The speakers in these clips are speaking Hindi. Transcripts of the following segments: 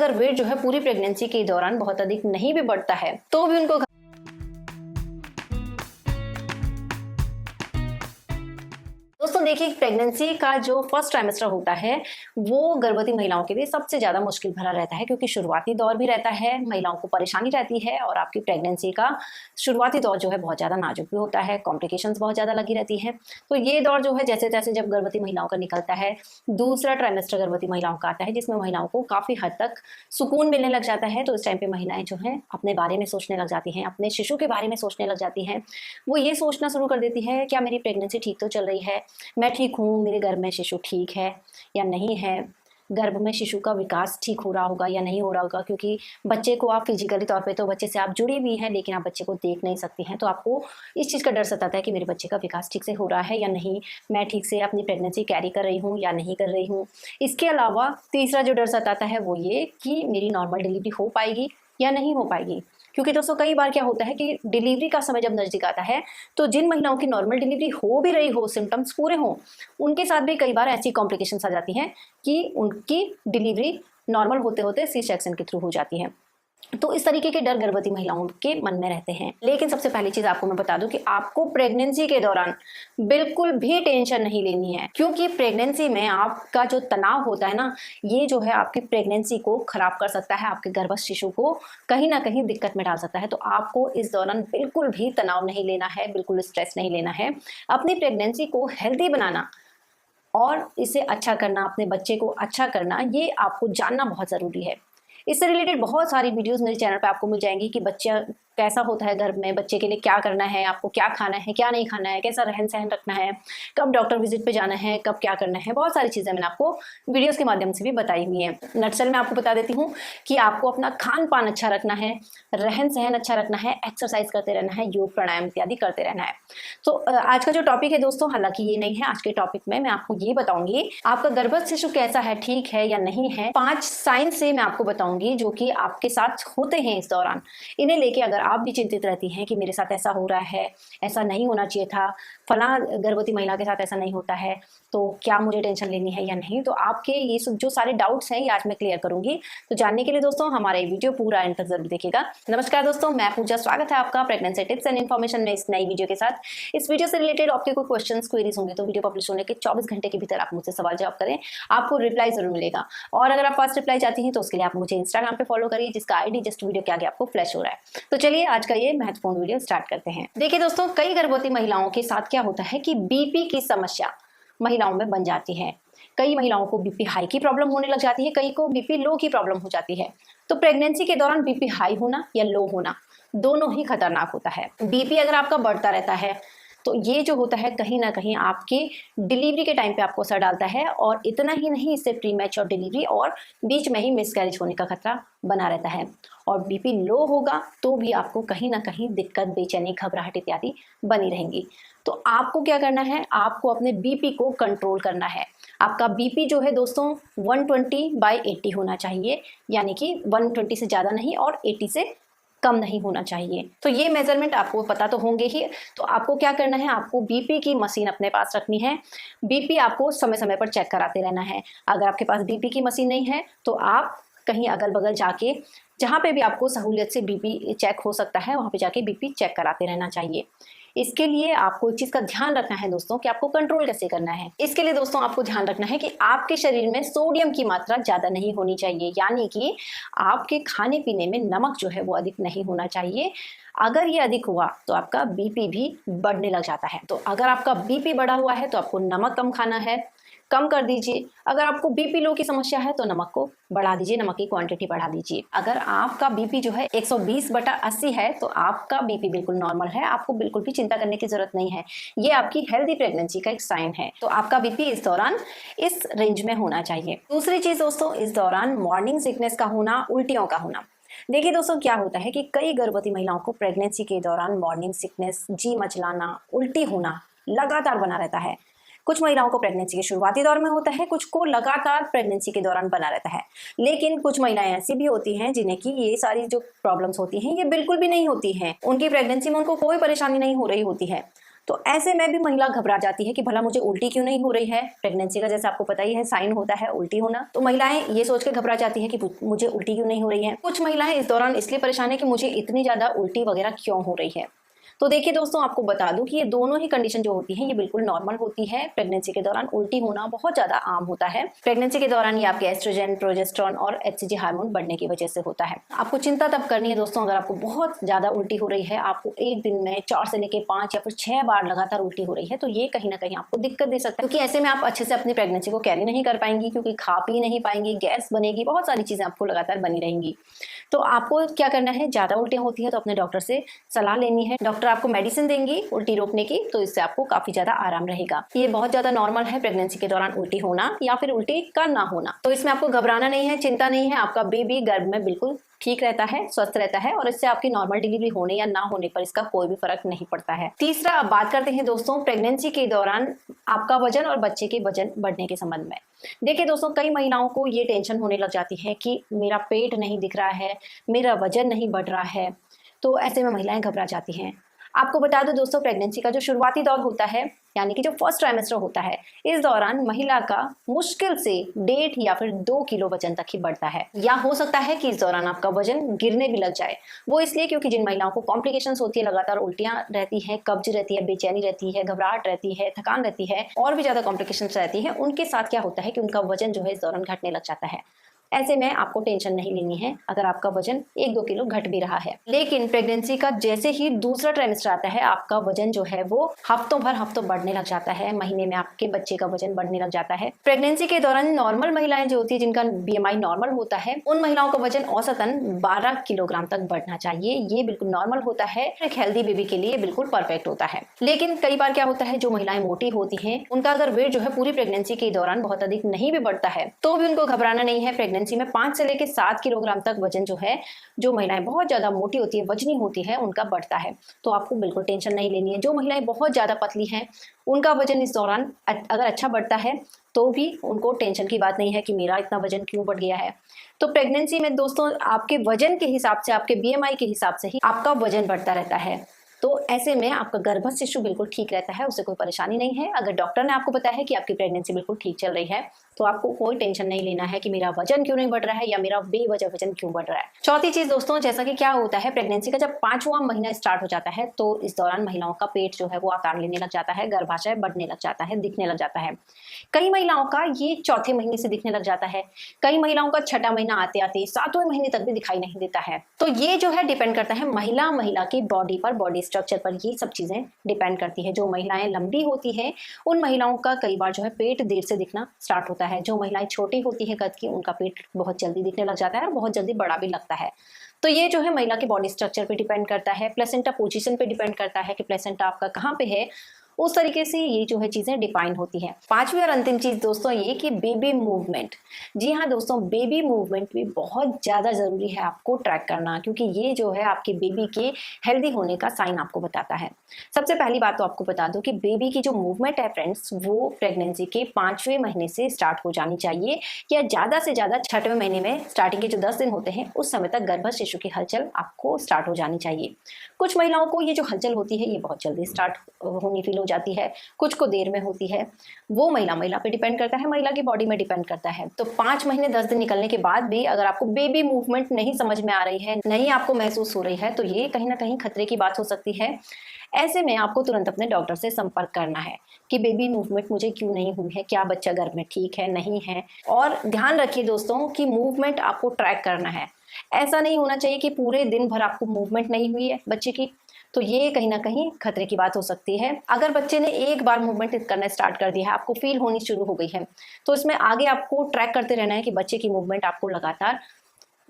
अगर वेट जो है पूरी प्रेगनेंसी के दौरान बहुत अधिक नहीं भी बढ़ता है तो भी उनको दोस्तों देखिए, प्रेगनेंसी का जो फर्स्ट ट्राइमेस्टर होता है वो गर्भवती महिलाओं के लिए सबसे ज़्यादा मुश्किल भरा रहता है, क्योंकि शुरुआती दौर भी रहता है, महिलाओं को परेशानी रहती है और आपकी प्रेगनेंसी का शुरुआती दौर जो है बहुत ज़्यादा नाजुक भी होता है, कॉम्प्लिकेशंस बहुत ज़्यादा लगी रहती है। तो ये दौर जो है जैसे तैसे जब गर्भवती महिलाओं का निकलता है, दूसरा ट्राइमेस्टर गर्भवती महिलाओं का आता है, जिसमें महिलाओं को काफ़ी हद तक सुकून मिलने लग जाता है। तो इस टाइम पर महिलाएँ जो हैं अपने बारे में सोचने लग जाती हैं, अपने शिशु के बारे में सोचने लग जाती हैं। वो ये सोचना शुरू कर देती है, क्या मेरी प्रेगनेंसी ठीक तो चल रही है, मैं ठीक हूँ, मेरे गर्भ में शिशु ठीक है या नहीं है, गर्भ में शिशु का विकास ठीक हो रहा होगा या नहीं हो रहा होगा। क्योंकि बच्चे को आप फिजिकली तौर पे तो बच्चे से आप जुड़ी हुई हैं, लेकिन आप बच्चे को देख नहीं सकती हैं। तो आपको इस चीज़ का डर सताता है कि मेरे बच्चे का विकास ठीक से हो रहा है या नहीं, मैं ठीक से अपनी प्रेगनेंसी कैरी कर रही हूँ या नहीं कर रही हूँ। इसके अलावा तीसरा जो डर सताता है वो ये कि मेरी नॉर्मल डिलीवरी हो पाएगी या नहीं हो पाएगी। क्योंकि दोस्तों कई बार क्या होता है कि डिलीवरी का समय जब नज़दीक आता है तो जिन महिलाओं की नॉर्मल डिलीवरी हो भी रही हो, सिम्टम्स पूरे हों, उनके साथ भी कई बार ऐसी कॉम्प्लिकेशंस आ जाती हैं कि उनकी डिलीवरी नॉर्मल होते होते सी सेक्शन के थ्रू हो जाती है। तो इस तरीके के डर गर्भवती महिलाओं के मन में रहते हैं। लेकिन सबसे पहली चीज आपको मैं बता दूं कि आपको प्रेगनेंसी के दौरान बिल्कुल भी टेंशन नहीं लेनी है, क्योंकि प्रेगनेंसी में आपका जो तनाव होता है ना, ये जो है आपकी प्रेगनेंसी को खराब कर सकता है, आपके गर्भस्थ शिशु को कहीं ना कहीं दिक्कत में डाल सकता है। तो आपको इस दौरान बिल्कुल भी तनाव नहीं लेना है, बिल्कुल स्ट्रेस नहीं लेना है। अपनी प्रेगनेंसी को हेल्दी बनाना और इसे अच्छा करना, अपने बच्चे को अच्छा करना, ये आपको जानना बहुत ज़रूरी है। इससे रिलेटेड बहुत सारी वीडियोस मेरे चैनल पे आपको मिल जाएंगी कि बच्चा कैसा होता है गर्भ में, बच्चे के लिए क्या करना है, आपको क्या खाना है, क्या नहीं खाना है, कैसा रहन सहन रखना है, कब डॉक्टर विजिट पे जाना है, कब क्या करना है। बहुत सारी चीज़ें मैंने आपको वीडियोस के माध्यम से भी बताई हुई हैं। नटशल में आपको बता देती हूँ कि आपको अपना खान पान अच्छा रखना है, रहन सहन अच्छा रखना है, एक्सरसाइज करते रहना है, योग प्राणायाम इत्यादि करते रहना है। तो आज का जो टॉपिक है दोस्तों, हालांकि ये नहीं है, आज के टॉपिक में मैं आपको ये बताऊंगी आपका गर्भस्थ शिशु कैसा है, ठीक है या नहीं है। 5 साइन से मैं आपको बताऊंगी जो कि आपके साथ होते हैं इस दौरान। इन्हें लेके अगर आप भी चिंतित रहती हैं कि मेरे साथ ऐसा हो रहा है, ऐसा नहीं होना चाहिए था, फला गर्भवती महिला के साथ ऐसा नहीं होता है, तो क्या मुझे टेंशन लेनी है या नहीं, तो आपके ये जो सारे डाउट्स हैं ये आज मैं क्लियर करूंगी। तो जानने के लिए दोस्तों हमारा ये वीडियो पूरा एंड तक जरूर देखिएगा। नमस्कार दोस्तों, मैं पूजा, स्वागत है आपका प्रेगनेंसी टिप्स एंड इन्फॉर्मेशन में इस नई वीडियो के साथ। इस वीडियो से रिलेटेड आपके कोई क्वेश्चंस क्वेरीज होंगे तो वीडियो पब्लिश होने के 24 घंटे के भीतर आप मुझसे सवाल जवाब करें, आपको रिप्लाई जरूर मिलेगा। और अगर आप फास्ट रिप्लाई चाहती हैं तो उसके लिए आप मुझे इंस्टाग्राम पे फॉलो करिए, जिसका आईडी जस्ट वीडियो के आगे आपको फ्लैश हो रहा है। तो चलिए आज का ये महत्वपूर्ण वीडियो स्टार्ट करते हैं। देखिए दोस्तों, कई गर्भवती महिलाओं के साथ क्या होता है कि बीपी की समस्या महिलाओं में बन जाती है। कई महिलाओं को बीपी हाई की प्रॉब्लम होने लग जाती है, कई को बीपी लो की प्रॉब्लम हो जाती है। तो प्रेगनेंसी के दौरान बीपी हाई होना या लो होना दोनों ही खतरनाक होता है। बीपी अगर आपका बढ़ता रहता है तो ये जो होता है कहीं ना कहीं आपकी डिलीवरी के टाइम पे आपको असर डालता है, और इतना ही नहीं, इससे प्री मैच्योर डिलीवरी और बीच में ही मिसकैरेज होने का खतरा बना रहता है। और बीपी लो होगा तो भी आपको कहीं ना कहीं दिक्कत, बेचैनी, घबराहट इत्यादि बनी रहेंगी। तो आपको क्या करना है, आपको अपने बीपी को कंट्रोल करना है। आपका बीपी जो है दोस्तों 120/80 होना चाहिए, यानी कि 120 से ज़्यादा नहीं और 80 से कम नहीं होना चाहिए। तो ये मेजरमेंट आपको पता तो होंगे ही। तो आपको क्या करना है, आपको बीपी की मशीन अपने पास रखनी है। बीपी आपको समय समय पर चेक कराते रहना है। अगर आपके पास बीपी की मशीन नहीं है तो आप कहीं अगल बगल जाके, जहाँ पे भी आपको सहूलियत से बीपी चेक हो सकता है, वहाँ पे जाके बीपी चेक कराते रहना चाहिए। इसके लिए आपको एक चीज़ का ध्यान रखना है दोस्तों कि आपको कंट्रोल कैसे करना है। इसके लिए दोस्तों आपको ध्यान रखना है कि आपके शरीर में सोडियम की मात्रा ज़्यादा नहीं होनी चाहिए, यानी कि आपके खाने पीने में नमक जो है वो अधिक नहीं होना चाहिए। अगर ये अधिक हुआ तो आपका बीपी भी बढ़ने लग जाता है। तो अगर आपका बीपी बढ़ा हुआ है तो आपको नमक कम खाना है, कम कर दीजिए। अगर आपको बीपी लो की समस्या है तो नमक को बढ़ा दीजिए, नमक की क्वांटिटी बढ़ा दीजिए। अगर आपका बीपी जो है 120/80 है तो आपका बीपी बिल्कुल नॉर्मल है, आपको बिल्कुल भी चिंता करने की जरूरत नहीं है। ये आपकी हेल्दी प्रेगनेंसी का एक साइन है। तो आपका बीपी इस दौरान इस रेंज में होना चाहिए। दूसरी चीज दोस्तों, इस दौरान मॉर्निंग सिकनेस का होना, उल्टियों का होना। देखिए दोस्तों, क्या होता है कि कई गर्भवती महिलाओं को प्रेगनेंसी के दौरान मॉर्निंग सिकनेस, जी मचलाना, उल्टी होना लगातार बना रहता है। कुछ महिलाओं को प्रेगनेंसी के शुरुआती दौर में होता है, कुछ को लगातार प्रेगनेंसी के दौरान बना रहता है। लेकिन कुछ महिलाएं ऐसी भी होती हैं जिन्हें कि ये सारी जो प्रॉब्लम्स होती हैं ये बिल्कुल भी नहीं होती हैं, उनकी प्रेगनेंसी में उनको कोई परेशानी नहीं हो रही होती है। तो ऐसे में भी महिला घबरा जाती है कि भला मुझे उल्टी क्यों नहीं हो रही है। प्रेगनेंसी का जैसे आपको पता ही है साइन होता है उल्टी होना, तो महिलाएं ये सोच के घबरा जाती है कि मुझे उल्टी क्यों नहीं हो रही है। कुछ महिलाएं इस दौरान इसलिए परेशान है कि मुझे इतनी ज्यादा उल्टी वगैरह क्यों हो रही है। तो देखिए दोस्तों, आपको बता दूं कि ये दोनों ही कंडीशन जो होती हैं ये बिल्कुल नॉर्मल होती है। प्रेगनेंसी के दौरान उल्टी होना बहुत ज्यादा आम होता है। प्रेगनेंसी के दौरान ये आपके एस्ट्रोजन, प्रोजेस्टेरोन और HCG हार्मोन बढ़ने की वजह से होता है। आपको चिंता तब करनी है दोस्तों अगर आपको बहुत ज्यादा उल्टी हो रही है, आपको एक दिन में 4 से लेकर 5 या फिर 6 बार लगातार उल्टी हो रही है, तो ये कहीं ना कहीं आपको दिक्कत दे सकता है, क्योंकि ऐसे में आप अच्छे से अपनी प्रेगनेंसी को कैरी नहीं कर पाएंगी, क्योंकि खा पी नहीं पाएंगी, गैस बनेगी, बहुत सारी चीजें आपको लगातार बनी रहेंगी। तो आपको क्या करना है, ज्यादा उल्टियां होती है तो अपने डॉक्टर से सलाह लेनी है। डॉक्टर आपको मेडिसिन देंगे उल्टी रोकने की, तो इससे आपको काफी ज्यादा आराम रहेगा। ये बहुत ज्यादा नॉर्मल है प्रेगनेंसी के दौरान उल्टी होना या फिर उल्टी का ना होना। तो इसमें आपको घबराना नहीं है, चिंता नहीं है। आपका बेबी गर्भ में बिल्कुल ठीक रहता है, स्वस्थ रहता है और इससे आपकी नॉर्मल डिलीवरी होने या ना होने पर इसका कोई भी फर्क नहीं पड़ता है। तीसरा, अब बात करते हैं दोस्तों प्रेगनेंसी के दौरान आपका वजन और बच्चे के वजन बढ़ने के संबंध में। देखिए दोस्तों, कई महिलाओं को ये टेंशन होने लग जाती है कि मेरा पेट नहीं दिख रहा है, मेरा वजन नहीं बढ़ रहा है, तो ऐसे में महिलाएं घबरा जाती हैं। आपको बता दो दोस्तों, प्रेगनेंसी का जो शुरुआती दौर होता है, यानी कि जो फर्स्ट ट्राइमेस्टर होता है, इस दौरान महिला का मुश्किल से 1.5 या फिर 2 किलो वजन तक ही बढ़ता है, या हो सकता है कि इस दौरान आपका वजन गिरने भी लग जाए। वो इसलिए क्योंकि जिन महिलाओं को कॉम्प्लिकेशंस होती है, लगातार उल्टियां रहती है, कब्ज रहती है, बेचैनी रहती है, घबराहट रहती है, थकान रहती है और भी ज्यादा कॉम्प्लिकेशंस रहती है, उनके साथ क्या होता है कि उनका वजन जो है इस दौरान घटने लग जाता है। ऐसे में आपको टेंशन नहीं लेनी है अगर आपका वजन 1-2 किलो घट भी रहा है। लेकिन प्रेगनेंसी का जैसे ही दूसरा ट्राइमेस्टर आता है, आपका वजन जो है वो हफ्तों बढ़ने लग जाता है। महीने में आपके बच्चे का वजन बढ़ने लग जाता है। प्रेगनेंसी के दौरान नॉर्मल महिलाएं जो होती है, जिनका BMI नॉर्मल होता है, उन महिलाओं का वजन औसतन 12 किलोग्राम तक बढ़ना चाहिए। ये बिल्कुल नॉर्मल होता है, एक हेल्दी बेबी के लिए बिल्कुल परफेक्ट होता है। लेकिन कई बार क्या होता है, जो महिलाएं मोटी होती हैं, उनका अगर वेट जो है पूरी प्रेगनेंसी के दौरान बहुत अधिक नहीं भी बढ़ता है, तो भी उनको घबराना नहीं है। प्रेगनेंसी में 5 से लेकर 7 किलोग्राम तक वजन जो है, जो महिलाएं बहुत ज्यादा मोटी होती है, वजनी होती है, उनका बढ़ता है। तो आपको बिल्कुल टेंशन नहीं लेनी है। जो महिलाएं बहुत ज्यादा पतली हैं, उनका वजन इस दौरान अगर अच्छा बढ़ता है तो भी उनको टेंशन की बात नहीं है कि मेरा इतना वजन क्यों बढ़ गया है। तो प्रेगनेंसी में दोस्तों आपके वजन के हिसाब से, आपके BMI के हिसाब से ही आपका वजन बढ़ता रहता है। तो ऐसे में आपका गर्भस्थ शिशु बिल्कुल ठीक रहता है, उससे कोई परेशानी नहीं है। अगर डॉक्टर ने आपको बताया है कि आपकी प्रेगनेंसी बिल्कुल ठीक चल रही है, तो आपको कोई टेंशन नहीं लेना है कि मेरा वजन क्यों नहीं बढ़ रहा है या मेरा बेवजह वजन क्यों बढ़ रहा है। चौथी चीज दोस्तों, जैसा कि क्या होता है, प्रेगनेंसी का जब 5वां महीना स्टार्ट हो जाता है, तो इस दौरान महिलाओं का पेट जो है वो आकार लेने लग जाता है, गर्भाशय बढ़ने लग जाता है, दिखने लग जाता है। कई महिलाओं का ये चौथे महीने से दिखने लग जाता है, कई महिलाओं का छठा महीना आते आते 7वें महीने तक भी दिखाई नहीं देता है। तो ये जो है डिपेंड करता है महिला की बॉडी पर, बॉडी स्ट्रक्चर पर, ये सब चीजें डिपेंड करती है। जो महिलाएं लंबी होती हैं, उन महिलाओं का कई बार जो है पेट देर से दिखना स्टार्ट होता है। जो महिलाएं छोटी होती है कद की, उनका पेट बहुत जल्दी दिखने लग जाता है और बहुत जल्दी बड़ा भी लगता है। तो ये जो है महिला के बॉडी स्ट्रक्चर पे डिपेंड करता है, प्लेसेंटा पोजीशन पे डिपेंड करता है कि प्लेसेंटा आपका कहाँ पे है, उस तरीके से ये जो है चीजें डिफाइन होती हैं। 5वीं और अंतिम चीज दोस्तों ये कि बेबी मूवमेंट। जी हाँ दोस्तों, बेबी मूवमेंट भी बहुत ज्यादा जरूरी है आपको ट्रैक करना, क्योंकि ये जो है आपके बेबी के हेल्दी होने का साइन आपको बताता है। सबसे पहली बात तो आपको बता दो कि बेबी की जो मूवमेंट है फ्रेंड्स, वो प्रेगनेंसी के 5वें महीने से स्टार्ट हो जानी चाहिए, या ज्यादा से ज्यादा 6वें महीने में स्टार्टिंग के जो 10 दिन होते हैं उस समय तक गर्भस्थ शिशु की हलचल आपको स्टार्ट हो जानी चाहिए। कुछ महिलाओं को ये जो हलचल होती है ये बहुत जल्दी स्टार्ट होनी फील हो जाती है, कुछ को देर में होती है। वो महिला पे डिपेंड करता है, महिला की बॉडी में डिपेंड करता है। तो 5 महीने 10 दिन निकलने के बाद भी अगर आपको बेबी मूवमेंट नहीं समझ में आ रही है, नहीं आपको महसूस हो रही है, तो ये कहीं ना कहीं खतरे की बात हो सकती है। ऐसे में आपको तुरंत अपने डॉक्टर से संपर्क करना है कि बेबी मूवमेंट मुझे क्यों नहीं हुई है, क्या बच्चा गर्भ में ठीक है नहीं है। और ध्यान रखिए दोस्तों कि मूवमेंट आपको ट्रैक करना है। ऐसा नहीं होना चाहिए कि पूरे दिन भर आपको मूवमेंट नहीं हुई है बच्चे की, तो ये कहीं ना कहीं खतरे की बात हो सकती है। अगर बच्चे ने एक बार मूवमेंट करना स्टार्ट कर दिया है, आपको फील होनी शुरू हो गई है, तो इसमें आगे आपको ट्रैक करते रहना है कि बच्चे की मूवमेंट आपको लगातार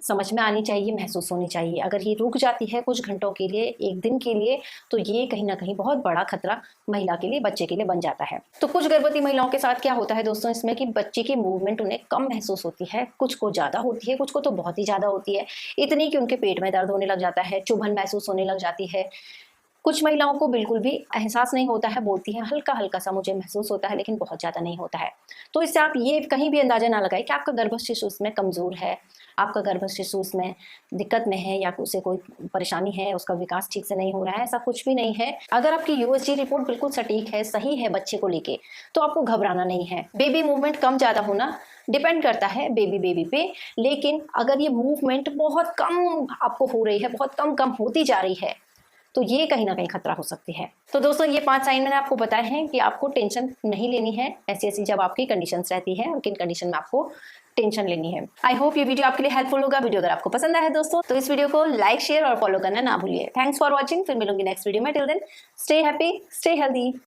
समझ में आनी चाहिए, महसूस होनी चाहिए। अगर ये रुक जाती है कुछ घंटों के लिए, एक दिन के लिए, तो ये कहीं ना कहीं बहुत बड़ा खतरा महिला के लिए, बच्चे के लिए बन जाता है। तो कुछ गर्भवती महिलाओं के साथ क्या होता है दोस्तों इसमें कि बच्चे की मूवमेंट उन्हें कम महसूस होती है, कुछ को ज्यादा होती है, कुछ को तो बहुत ही ज्यादा होती है, इतनी कि उनके पेट में दर्द होने लग जाता है, चुभन महसूस होने लग जाती है। कुछ महिलाओं को बिल्कुल भी एहसास नहीं होता है, बोलती हैं हल्का हल्का सा मुझे महसूस होता है, लेकिन बहुत ज्यादा नहीं होता है। तो इससे आप ये कहीं भी अंदाजा ना लगाएं कि आपका गर्भस्थ शिशु इसमें कमजोर है, आपका गर्भ शिशु उसमें दिक्कत में है या उसे कोई परेशानी है, उसका विकास ठीक से नहीं हो रहा है, ऐसा कुछ भी नहीं है। अगर आपकी यूएसजी रिपोर्ट बिल्कुल सटीक है, सही है बच्चे को लेके, तो आपको घबराना नहीं है। बेबी मूवमेंट कम ज्यादा होना डिपेंड करता है बेबी पे, लेकिन अगर ये मूवमेंट बहुत कम आपको हो रही है, बहुत कम होती जा रही है, तो ये कहीं ना कहीं खतरा हो सकती है। तो दोस्तों ये 5 साइन मैंने आपको बताए हैं कि आपको टेंशन नहीं लेनी है ऐसी जब आपकी कंडीशंस रहती है और किन कंडीशन में आपको टेंशन लेनी है। आई होप ये वीडियो आपके लिए हेल्पफुल होगा। वीडियो अगर आपको पसंद आया है दोस्तों तो इस वीडियो को लाइक, शेयर और फॉलो करना ना भूलिए। Thanks for watching. फिर मिलूंगी नेक्स्ट वीडियो में। Till then stay happy, stay healthy.